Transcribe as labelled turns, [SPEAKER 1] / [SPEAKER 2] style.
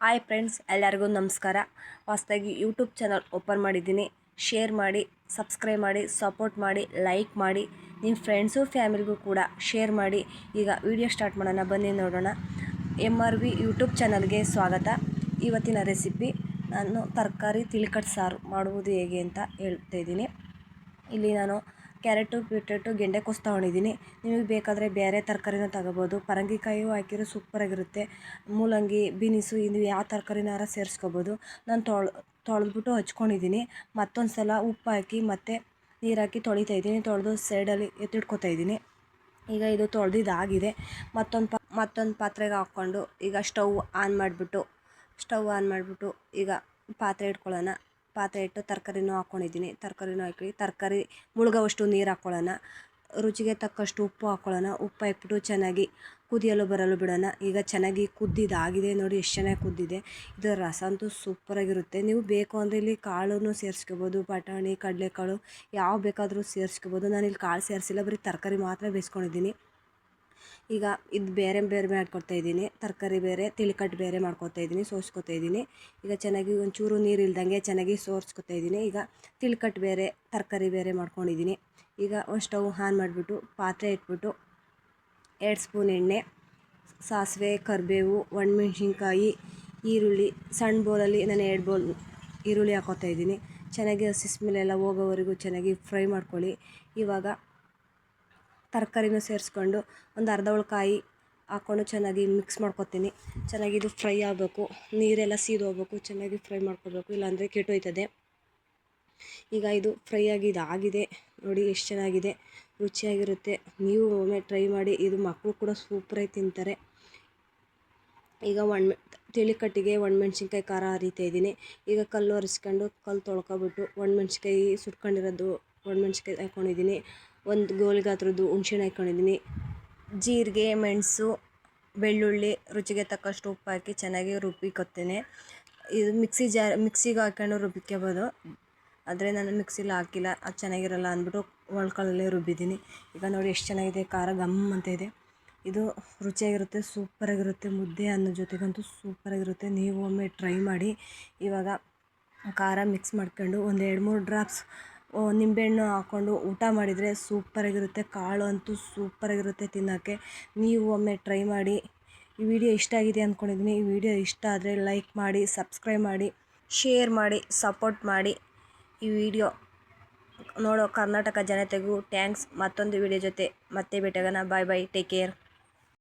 [SPEAKER 1] Hi friends, ಎಲ್ಲರಿಗೂ ನಮಸ್ಕಾರ. ಹೊಸದಾಗಿ ಯೂಟ್ಯೂಬ್ ಚಾನಲ್ ಓಪನ್ ಮಾಡಿದ್ದೀನಿ. ಶೇರ್ ಮಾಡಿ, ಸಬ್ಸ್ಕ್ರೈಬ್ ಮಾಡಿ, ಸಪೋರ್ಟ್ ಮಾಡಿ, ಲೈಕ್ ಮಾಡಿ, ನಿಮ್ಮ ಫ್ರೆಂಡ್ಸು ಫ್ಯಾಮಿಲಿಗೂ ಕೂಡ ಶೇರ್ ಮಾಡಿ. ಈಗ ವಿಡಿಯೋ ಸ್ಟಾರ್ಟ್ ಮಾಡೋಣ, ಬನ್ನಿ ನೋಡೋಣ. MRV ಯೂಟ್ಯೂಬ್ ಚಾನಲ್ಗೆ ಸ್ವಾಗತ. ಇವತ್ತಿನ ರೆಸಿಪಿ ನಾನು ತರಕಾರಿ ತಿಳಿಕಟ್ಟು ಸಾರು ಮಾಡುವುದು ಹೇಗೆ ಅಂತ ಹೇಳ್ತಾ ಇದ್ದೀನಿ. ಇಲ್ಲಿ ನಾನು ಕ್ಯಾರೆಟು, ಬೀಟ್ರೂಟು, ಗೆಂಡೆಕೋಸು ತೊಗೊಂಡಿದ್ದೀನಿ. ನಿಮಗೆ ಬೇಕಾದರೆ ಬೇರೆ ತರಕಾರಿನ ತಗೋಬೋದು. ಪರಂಗಿಕಾಯಿಯು ಹಾಕಿರೋ ಸೂಪರಾಗಿರುತ್ತೆ. ಮೂಲಂಗಿ, ಬೀನಿಸು, ಇದು ಯಾವ ತರಕಾರಿನಾರ ಸೇರಿಸ್ಕೋಬೋದು. ನಾನು ತೊಳೆದ್ಬಿಟ್ಟು ಹಚ್ಕೊಂಡಿದ್ದೀನಿ. ಮತ್ತೊಂದು ಸಲ ಉಪ್ಪು ಹಾಕಿ ಮತ್ತು ನೀರು ಹಾಕಿ ತೊಳಿತಾ ಇದ್ದೀನಿ. ತೊಳೆದು ಸೈಡಲ್ಲಿ ಎತ್ತಿಟ್ಕೊತಾ ಇದ್ದೀನಿ. ಈಗ ಇದು ತೊಳೆದಿದ್ದಾಗಿದೆ. ಮತ್ತೊಂದು ಪಾತ್ರೆಗೆ ಹಾಕ್ಕೊಂಡು ಈಗ ಸ್ಟವ್ ಆನ್ ಮಾಡಿಬಿಟ್ಟು ಈಗ ಪಾತ್ರೆ ಇಟ್ಕೊಳ್ಳೋಣ. ಪಾತ್ರೆ ಇಟ್ಟು ತರಕಾರಿನೂ ಹಾಕ್ಕೊಂಡಿದ್ದೀನಿ. ತರಕಾರಿನೂ ಹಾಕಿ ತರಕಾರಿ ಮುಳುಗೋವಷ್ಟು ನೀರು ಹಾಕ್ಕೊಳ್ಳೋಣ. ರುಚಿಗೆ ತಕ್ಕಷ್ಟು ಉಪ್ಪು ಹಾಕ್ಕೊಳ್ಳೋಣ. ಉಪ್ಪು ಹಾಕ್ಬಿಟ್ಟು ಚೆನ್ನಾಗಿ ಕುದಿಯಲು ಬರಲು ಬಿಡೋಣ. ಈಗ ಚೆನ್ನಾಗಿ ಕುದ್ದಿದ್ದಾಗಿದೆ. ನೋಡಿ ಎಷ್ಟು ಚೆನ್ನಾಗಿ ಕುದ್ದಿದೆ. ಇದರ ರಸ ಅಂತೂ ಸೂಪರಾಗಿರುತ್ತೆ. ನೀವು ಬೇಕು ಅಂದರೆ ಇಲ್ಲಿ ಕಾಳನ್ನು ಸೇರಿಸ್ಕೋಬೋದು. ಬಟಾಣಿ, ಕಡಲೆಕಾಳು ಯಾವ ಬೇಕಾದರೂ ಸೇರಿಸ್ಕೋಬೋದು. ನಾನಿಲ್ಲಿ ಕಾಳು ಸೇರಿಸಿಲ್ಲ, ಬರೀ ತರಕಾರಿ ಮಾತ್ರ ಬೇಯಿಸ್ಕೊಂಡಿದ್ದೀನಿ. ಈಗ ಇದು ಬೇರೆ ಮಾಡ್ಕೊತಾ ಇದ್ದೀನಿ. ತರಕಾರಿ ಬೇರೆ, ತಿಳಿಕಟ್ಟು ಬೇರೆ ಮಾಡ್ಕೊತಾ ಇದ್ದೀನಿ, ಸೋಸ್ಕೊತಾ ಇದ್ದೀನಿ. ಈಗ ಚೆನ್ನಾಗಿ ಒಂಚೂರು ನೀರು ಇಲ್ದಂಗೆ ಚೆನ್ನಾಗಿ ಸೋಸ್ಕೊತಾ ಇದ್ದೀನಿ. ಈಗ ತಿಳಿಕಟ್ಟು ಬೇರೆ, ತರಕಾರಿ ಬೇರೆ ಮಾಡ್ಕೊಂಡಿದ್ದೀನಿ. ಈಗ ಒಂದು ಸ್ಟವ್ ಆನ್ ಮಾಡಿಬಿಟ್ಟು ಪಾತ್ರೆ ಇಟ್ಬಿಟ್ಟು 2 ಸ್ಪೂನ್ ಎಣ್ಣೆ, ಸಾಸಿವೆ, ಕರಿಬೇವು, ಒಣಮೆಣ್ಸಿನ್ಕಾಯಿ, ಈರುಳ್ಳಿ, ಸಣ್ಣ ಬೌಲಲ್ಲಿ ನಾನು 2 ಬೌಲ್ ಈರುಳ್ಳಿ ಹಾಕೋತಾ ಇದ್ದೀನಿ. ಚೆನ್ನಾಗಿ ಹಸಿ ಸ್ಮೆಲ್ಲೆಲ್ಲ ಹೋಗೋವರೆಗೂ ಚೆನ್ನಾಗಿ ಫ್ರೈ ಮಾಡ್ಕೊಳ್ಳಿ. ಇವಾಗ ತರಕಾರಿನೂ ಸೇರಿಸ್ಕೊಂಡು ಒಂದು ಅರ್ಧ ಕಾಯಿ ಹಾಕ್ಕೊಂಡು ಚೆನ್ನಾಗಿ ಮಿಕ್ಸ್ ಮಾಡ್ಕೊತೀನಿ. ಚೆನ್ನಾಗಿ ಇದು ಫ್ರೈ ಆಗಬೇಕು. ನೀರೆಲ್ಲ ಸೀದು ಹೋಗ್ಬೇಕು. ಚೆನ್ನಾಗಿ ಫ್ರೈ ಮಾಡ್ಕೋಬೇಕು, ಇಲ್ಲಾಂದರೆ ಕೆಟ್ಟೋಯ್ತದೆ. ಈಗ ಇದು ಫ್ರೈ ಆಗಿದೆ. ನೋಡಿ ಎಷ್ಟು ಚೆನ್ನಾಗಿದೆ, ರುಚಿಯಾಗಿರುತ್ತೆ. ನೀವು ಒಮ್ಮೆ ಟ್ರೈ ಮಾಡಿ. ಇದು ಮಕ್ಕಳು ಕೂಡ ಸೂಪರಾಗಿ ತಿಂತಾರೆ. ಈಗ ತಿಳಿಕಟ್ಟಿಗೆ ಒಣಮೆಣ್ಸಿನ್ಕಾಯಿ ಖಾರ ಹರಿತಾ ಇದ್ದೀನಿ. ಈಗ ಕಲ್ಲು ಒರೆಸ್ಕೊಂಡು ಕಲ್ಲು ತೊಳ್ಕೊಬಿಟ್ಟು ಒಣಮೆಣ್ಸಿನ್ಕಾಯಿ ಸುಟ್ಕೊಂಡಿರೋದು ಒಣಮೆಣ್ಸಿನ್ಕಾಯಿ ಹಾಕ್ಕೊಂಡಿದ್ದೀನಿ. ಒಂದು ಗೋಲ್ ಗಾತ್ರದ್ದು ಹುಣ್ಸೆಹಣ್ಣು ಹಾಕ್ಕೊಂಡಿದ್ದೀನಿ. ಜೀರಿಗೆ, ಮೆಣಸು, ಬೆಳ್ಳುಳ್ಳಿ, ರುಚಿಗೆ ತಕ್ಕಷ್ಟು ಉಪ್ಪು ಹಾಕಿ ಚೆನ್ನಾಗಿ ರುಬ್ಬಿಕೊತೀನಿ. ಇದು ಮಿಕ್ಸಿಗೆ ಹಾಕ್ಕೊಂಡು ರುಬ್ಬಿಕೋಬೋದು. ಆದರೆ ನಾನು ಮಿಕ್ಸಿಲಿ ಹಾಕಿಲ್ಲ, ಅದು ಚೆನ್ನಾಗಿರಲ್ಲ ಅಂದ್ಬಿಟ್ಟು ಒಳ್ಕಲ್ಲಲ್ಲೇ ರುಬ್ಬಿದ್ದೀನಿ. ಈಗ ನೋಡಿ ಎಷ್ಟು ಚೆನ್ನಾಗಿದೆ, ಖಾರ ಗಮ್ ಅಂತ ಇದೆ. ಇದು ರುಚಿಯಾಗಿರುತ್ತೆ, ಸೂಪರಾಗಿರುತ್ತೆ. ಮುದ್ದೆ ಅನ್ನೋ ಜೊತೆಗಂತೂ ಸೂಪರಾಗಿರುತ್ತೆ. ನೀವು ಒಮ್ಮೆ ಟ್ರೈ ಮಾಡಿ. ಇವಾಗ ಖಾರ ಮಿಕ್ಸ್ ಮಾಡ್ಕೊಂಡು ಒಂದು 2-3 ಡ್ರಾಪ್ಸ್ ನಿಂಬೆಹಣ್ಣು ಹಾಕ್ಕೊಂಡು ಊಟ ಮಾಡಿದರೆ ಸೂಪರಾಗಿರುತ್ತೆ. ಕಾಳು ಅಂತೂ ಸೂಪರಾಗಿರುತ್ತೆ ತಿನ್ನೋಕ್ಕೆ. ನೀವು ಒಮ್ಮೆ ಟ್ರೈ ಮಾಡಿ. ಈ ವಿಡಿಯೋ ಇಷ್ಟ ಆಗಿದೆ ಅಂದ್ಕೊಂಡಿದ್ದೀನಿ. ಈ ವಿಡಿಯೋ ಇಷ್ಟ ಆದರೆ ಲೈಕ್ ಮಾಡಿ, ಸಬ್ಸ್ಕ್ರೈಬ್ ಮಾಡಿ, ಶೇರ್ ಮಾಡಿ, ಸಪೋರ್ಟ್ ಮಾಡಿ. ಈ ವಿಡಿಯೋ ನೋಡೋ ಕರ್ನಾಟಕ ಜನತೆಗೂ ಥ್ಯಾಂಕ್ಸ್. ಮತ್ತೊಂದು ವಿಡಿಯೋ ಜೊತೆ ಮತ್ತೆ ಭೇಟಿಯಾಗೋಣ. ಬಾಯ್ ಬಾಯ್, ಟೇಕ್ ಕೇರ್.